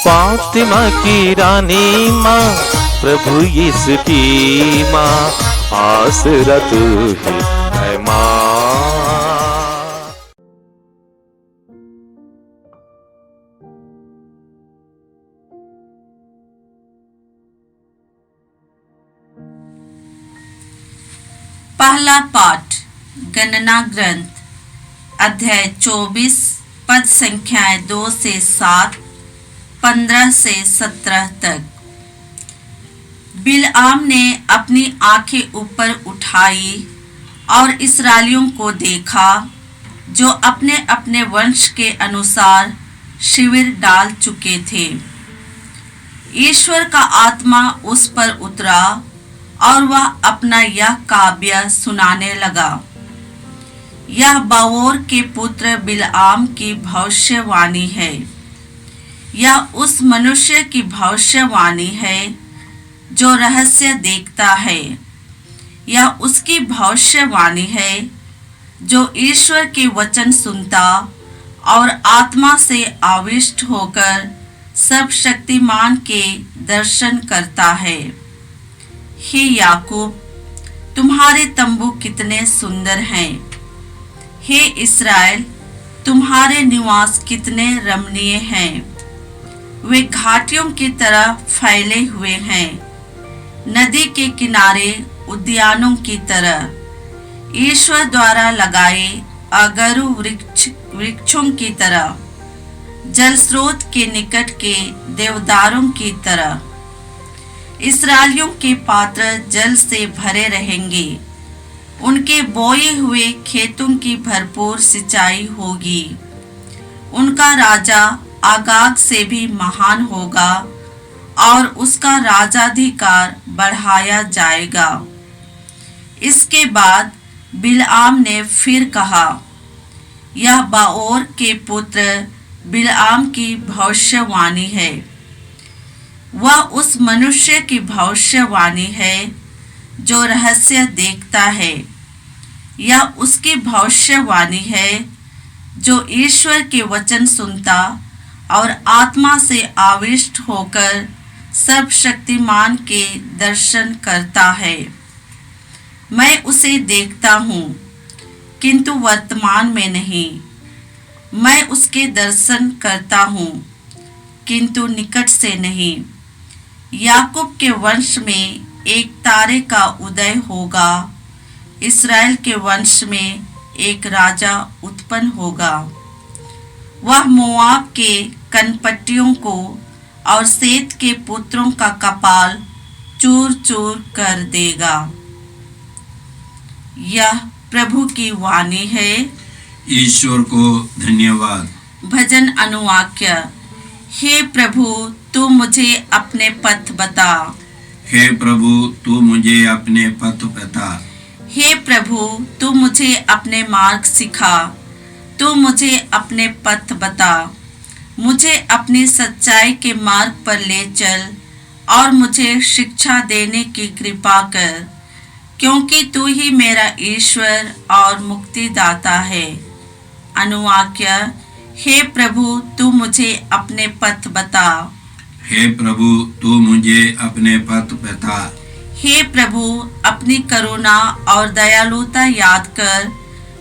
फातिमा की रानी माँ, प्रभु यीशु की माँ, आसरा तू ही है माँ। पहला पाठ गणना ग्रंथ अध्याय 24 पद संख्याएं 2 से 7, 15 से 17 तक। बिलआम ने अपनी आंखें ऊपर उठाई और इस्राएलियों को देखा जो अपने अपने वंश के अनुसार शिविर डाल चुके थे। ईश्वर का आत्मा उस पर उतरा और वह अपना यह काव्य सुनाने लगा। यह बाओर के पुत्र बिलआम की भविष्यवाणी है। यह उस मनुष्य की भविष्यवाणी है जो रहस्य देखता है। यह उसकी भविष्यवाणी है जो ईश्वर के वचन सुनता और आत्मा से आविष्ट होकर सब शक्तिमान के दर्शन करता है। हे याकूब, तुम्हारे तंबू कितने सुंदर हैं। हे इस्राएल, तुम्हारे निवास कितने रमणीय हैं। वे घाटियों की तरह फैले हुए हैं, नदी के किनारे उद्यानों की तरह, ईश्वर द्वारा लगाए अगरु वृक्षों की तरह, जल स्रोत के निकट के देवदारों की तरह। इस्राएलियों के पात्र जल से भरे रहेंगे। उनके बोए हुए खेतों की भरपूर सिंचाई होगी। उनका राजा आगाग से भी महान होगा और उसका राजाधिकार बढ़ाया जाएगा। इसके बाद बिलआम ने फिर कहा, यह बाओर के पुत्र बिलआम की भविष्यवाणी है। वह उस मनुष्य की भविष्यवाणी है जो रहस्य देखता है। यह उसकी भविष्यवाणी है जो ईश्वर के वचन सुनता और आत्मा से आविष्ट होकर सब शक्तिमान के दर्शन करता है। मैं उसे देखता हूँ किंतु वर्तमान में नहीं। मैं उसके दर्शन करता हूँ किंतु निकट से नहीं। याकूब के वंश में एक तारे का उदय होगा। इस्राएल के वंश में एक राजा उत्पन्न होगा। वह मोआब के कनपटियों को और सेत के पुत्रों का कपाल चूर चूर कर देगा। यह प्रभु की वाणी है। ईश्वर को धन्यवाद। भजन अनुवाक्य। हे प्रभु, तू मुझे अपने पथ बता। हे प्रभु, तू मुझे अपने पथ बता। हे प्रभु, तू मुझे अपने मार्ग सिखा। तू मुझे अपने पथ बता। मुझे अपनी सच्चाई के मार्ग पर ले चल और मुझे शिक्षा देने की कृपा कर, क्योंकि तू ही मेरा ईश्वर और मुक्तिदाता है। अनुवाक्य। हे प्रभु, तू मुझे अपने पथ बता। हे प्रभु, तू मुझे अपने पथ बता। हे प्रभु, अपनी करुणा और दयालुता याद कर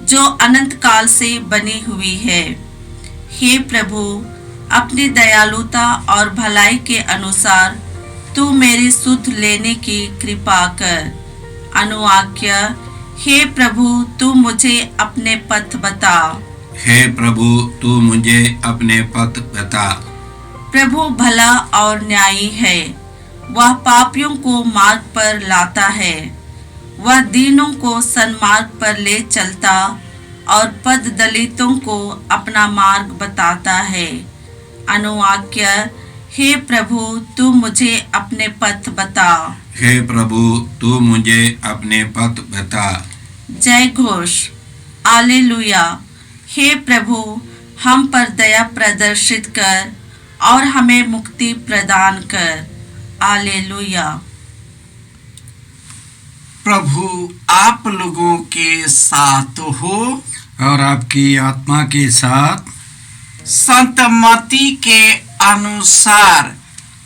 जो अनंत काल से बनी हुई है। हे प्रभु, अपनी दयालुता और भलाई के अनुसार तू मेरी सुध लेने की कृपा कर। अनुवाक्य। हे प्रभु, तू मुझे अपने पथ बता। हे प्रभु, तू मुझे अपने पथ बता। प्रभु भला और न्यायी है। वह पापियों को मार्ग पर लाता है। वह दीनों को सन्मार्ग पर ले चलता और पद दलितों को अपना मार्ग बताता है। अनुवाक्य। हे प्रभु, तू मुझे अपने पथ बता। हे प्रभु, तू मुझे अपने पथ बता। जय घोष। हालेलुया। हे प्रभु, हम पर दया प्रदर्शित कर और हमें मुक्ति प्रदान कर। हालेलुया। प्रभु आप लोगों के साथ हो और आपकी आत्मा के साथ। संत मत्ती के अनुसार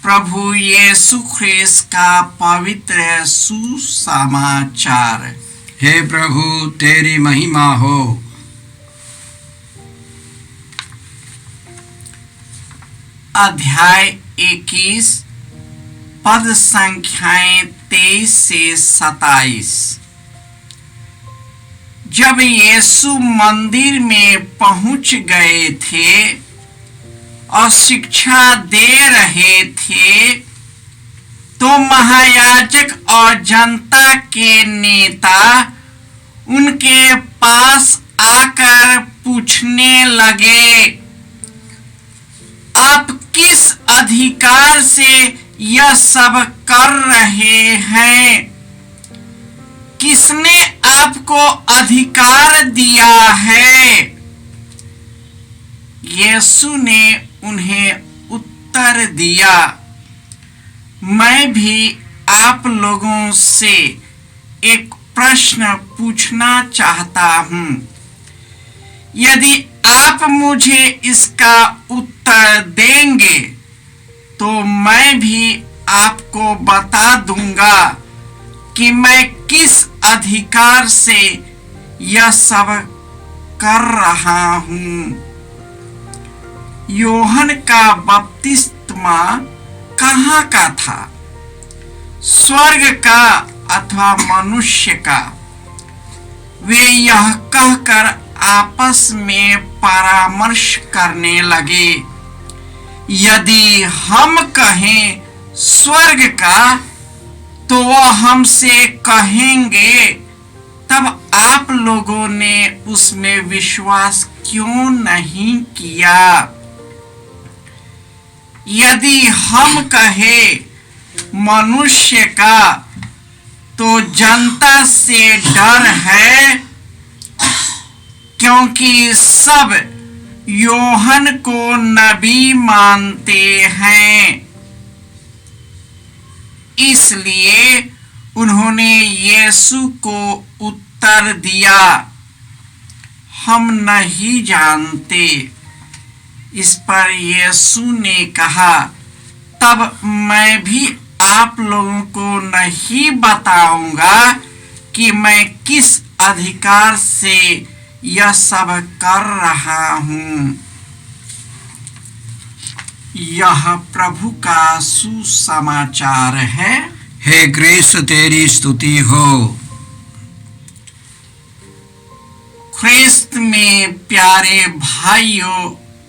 प्रभु यीशु ख्रिस्त का पवित्र सुसमाचार। हे प्रभु तेरी महिमा हो। अध्याय 21 पद संख्याएं 23 से 27। जब यीशु मंदिर में पहुंच गए थे और शिक्षा दे रहे थे, तो महायाजक और जनता के नेता उनके पास आकर पूछने लगे, आप किस अधिकार से यह सब कर रहे हैं? किसने आपको अधिकार दिया है? यीशु ने उन्हें उत्तर दिया, मैं भी आप लोगों से एक प्रश्न पूछना चाहता हूं। यदि आप मुझे इसका उत्तर देंगे तो मैं भी आपको बता दूंगा कि मैं किस अधिकार से यह सब कर रहा हूं। यूहन्ना का बपतिस्मा कहाँ का था? स्वर्ग का अथवा मनुष्य का? वे यह कहकर आपस में परामर्श करने लगे, यदि हम कहें स्वर्ग का तो वह हमसे कहेंगे, तब आप लोगों ने उसमें विश्वास क्यों नहीं किया? यदि हम कहें मनुष्य का तो जनता से डर है, क्योंकि सब यूहन्ना को नबी मानते हैं। इसलिए उन्होंने यीशु को उत्तर दिया, हम नहीं जानते। इस पर यीशु ने कहा, तब मैं भी आप लोगों को नहीं बताऊंगा कि मैं किस अधिकार से यह सब कर रहा हूं। यह प्रभु का सुसमाचार है। हे क्रिस्त तेरी स्तुति हो। ख्रिस्त में प्यारे भाइयों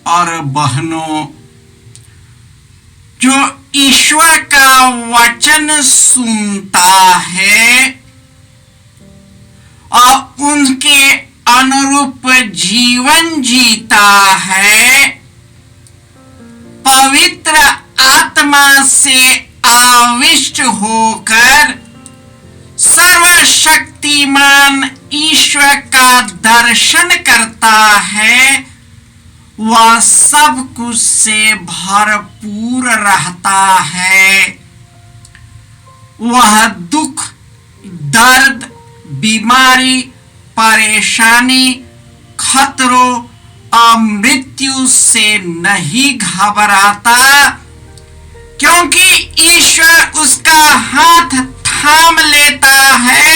और बहनों, जो ईश्वर का वचन सुनता है और उनके अनुरूप जीवन जीता है, पवित्र आत्मा से आविष्ट होकर सर्वशक्तिमान ईश्वर का दर्शन करता है, वह सब कुछ से भरपूर रहता है। वह दुख, दर्द, बीमारी, परेशानी, खतरों और मृत्यु से नहीं घबराता, क्योंकि ईश्वर उसका हाथ थाम लेता है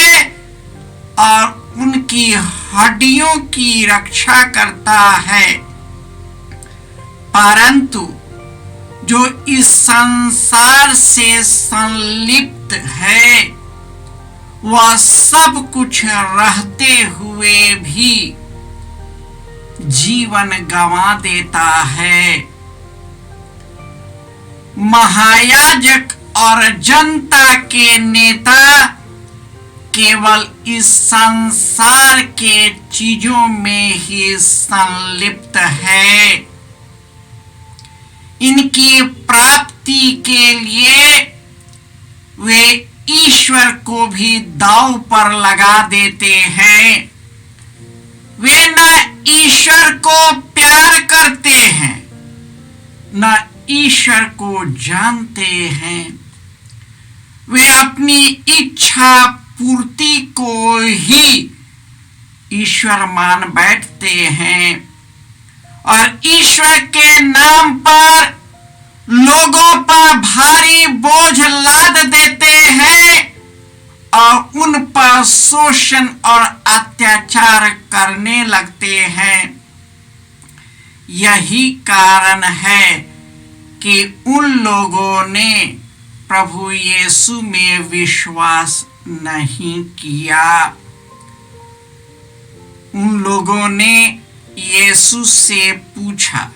और उनकी हड्डियों की रक्षा करता है। परंतु जो इस संसार से संलिप्त है, वह सब कुछ रहते हुए भी जीवन गंवा देता है। महायाजक और जनता के नेता केवल इस संसार के चीजों में ही संलिप्त है। इनकी प्राप्ति के लिए वे ईश्वर को भी दांव पर लगा देते हैं। वे न ईश्वर को प्यार करते हैं, न ईश्वर को जानते हैं। वे अपनी इच्छा पूर्ति को ही ईश्वर मान बैठते हैं और ईश्वर के नाम पर लोगों पर भारी बोझ लाद देते हैं और उन पर शोषण और अत्याचार करने लगते हैं। यही कारण है कि उन लोगों ने प्रभु यीशु में विश्वास नहीं किया। उन लोगों ने यीशु से पूछा,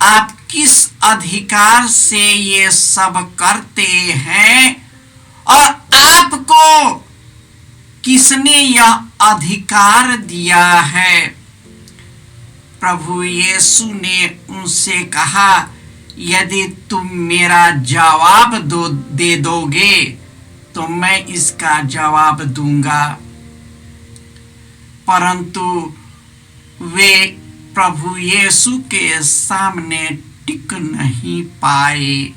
आप किस अधिकार से ये सब करते हैं और आपको किसने यह अधिकार दिया है? प्रभु यीशु ने उनसे कहा, यदि तुम मेरा जवाब दे दोगे तो मैं इसका जवाब दूंगा। परंतु वे प्रभु यीशु के सामने टिक नहीं पाए।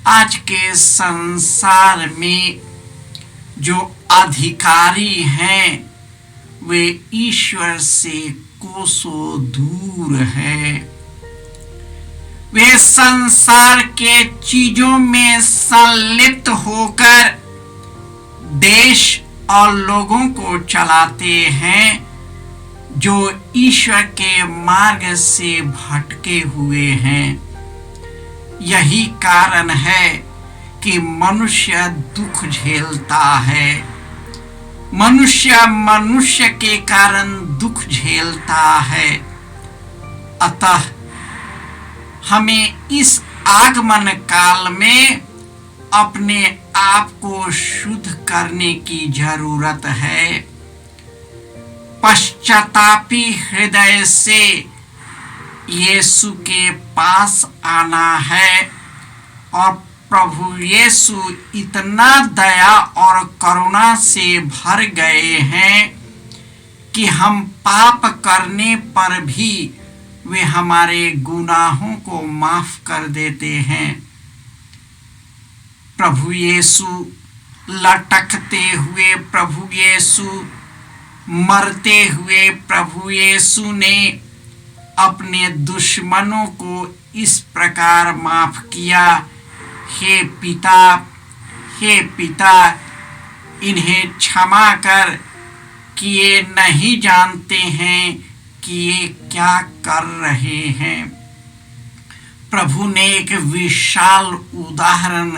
आज के संसार में जो अधिकारी हैं वे ईश्वर से कोसों दूर है। वे संसार के चीजों में संलिप्त होकर देश और लोगों को चलाते हैं जो ईश्वर के मार्ग से भटके हुए हैं। यही कारण है कि मनुष्य दुख झेलता है। मनुष्य के कारण दुख झेलता है। अतः हमें इस आगमन काल में अपने आप को शुद्ध करने की जरूरत है। पश्चातापी हृदय से यीशु के पास आना है और प्रभु यीशु इतना दया और करुणा से भर गए हैं कि हम पाप करने पर भी वे हमारे गुनाहों को माफ कर देते हैं। प्रभु यीशु लटकते हुए प्रभु यीशु मरते हुए प्रभु यीशु ने अपने दुश्मनों को इस प्रकार माफ किया, हे पिता इन्हें क्षमा कर कि ये नहीं जानते हैं कि ये क्या कर रहे हैं। प्रभु ने एक विशाल उदाहरण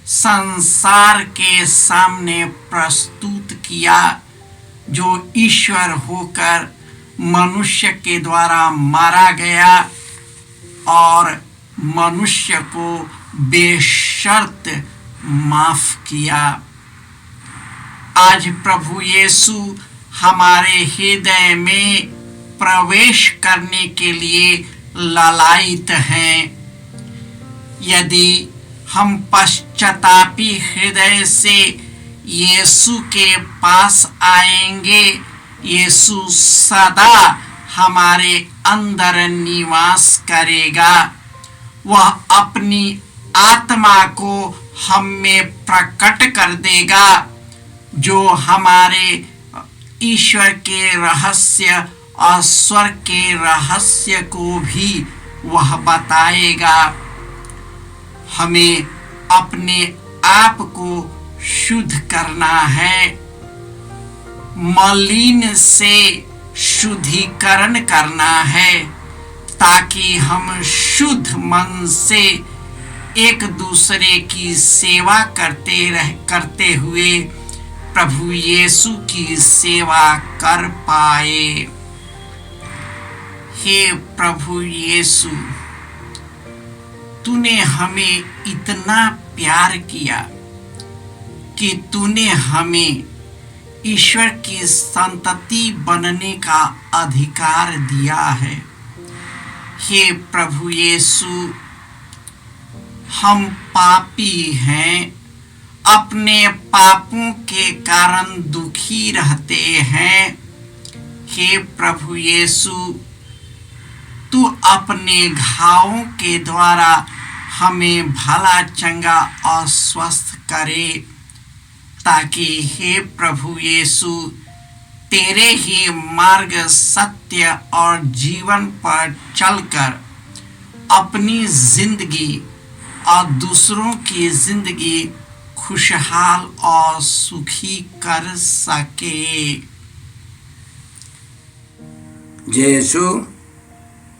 संसार के सामने प्रस्तुत किया जो ईश्वर होकर मनुष्य के द्वारा मारा गया और मनुष्य को बेशर्त माफ किया। आज प्रभु यीशु हमारे हृदय में प्रवेश करने के लिए लालायित हैं। यदि हम पश्चातापी हृदय से यीशु के पास आएंगे, यीशु सदा हमारे अंदर निवास करेगा। वह अपनी आत्मा को हम में प्रकट कर देगा, जो हमारे ईश्वर के रहस्य और स्वर्ग के रहस्य को भी वह बताएगा। हमें अपने आप को शुद्ध करना है, मलिन से शुद्धिकरण करना है, ताकि हम शुद्ध मन से एक दूसरे की सेवा करते हुए प्रभु यीशु की सेवा कर पाए। हे प्रभु यीशु, तूने हमें इतना प्यार किया कि तूने हमें ईश्वर की संतति बनने का अधिकार दिया है। हे प्रभु यीशु, हम पापी हैं, अपने पापों के कारण दुखी रहते हैं। हे प्रभु यीशु, तू अपने घावों के द्वारा हमें भला चंगा और स्वस्थ करे, ताकि हे प्रभु यीशु तेरे ही मार्ग, सत्य और जीवन पर चलकर अपनी जिंदगी और दूसरों की जिंदगी खुशहाल और सुखी कर सके। जय यीशु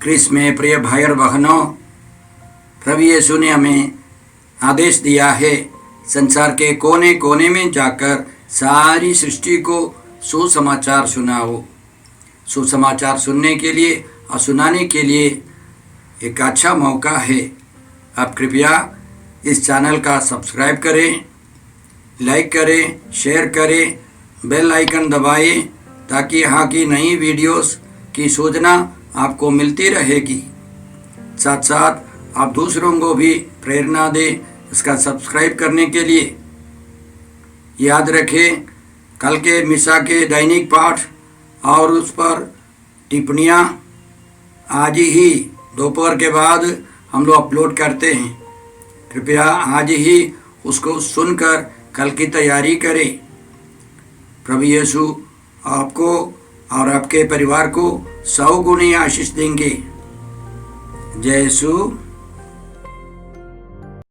क्रिस्त में प्रिय भाई और बहनों, प्रभु यीशु ने हमें आदेश दिया है संसार के कोने कोने में जाकर सारी सृष्टि को सुसमाचार सुनाओ। सुसमाचार सुनने के लिए और सुनाने के लिए एक अच्छा मौका है। आप कृपया इस चैनल का सब्सक्राइब करें, लाइक करें, शेयर करें, बेल आइकन दबाएं ताकि यहाँ की नई वीडियोस की सूचना आपको मिलती रहेगी। साथ साथ आप दूसरों को भी प्रेरणा दें इसका सब्सक्राइब करने के लिए। याद रखें, कल के मिसा के दैनिक पाठ और उस पर टिप्पणियाँ आज ही दोपहर के बाद हम लोग अपलोड करते हैं। कृपया आज ही उसको सुनकर कल की तैयारी करें। प्रभु यीशु आपको और आपके परिवार को 100 गुनी आशीष देंगे। जय यीशु।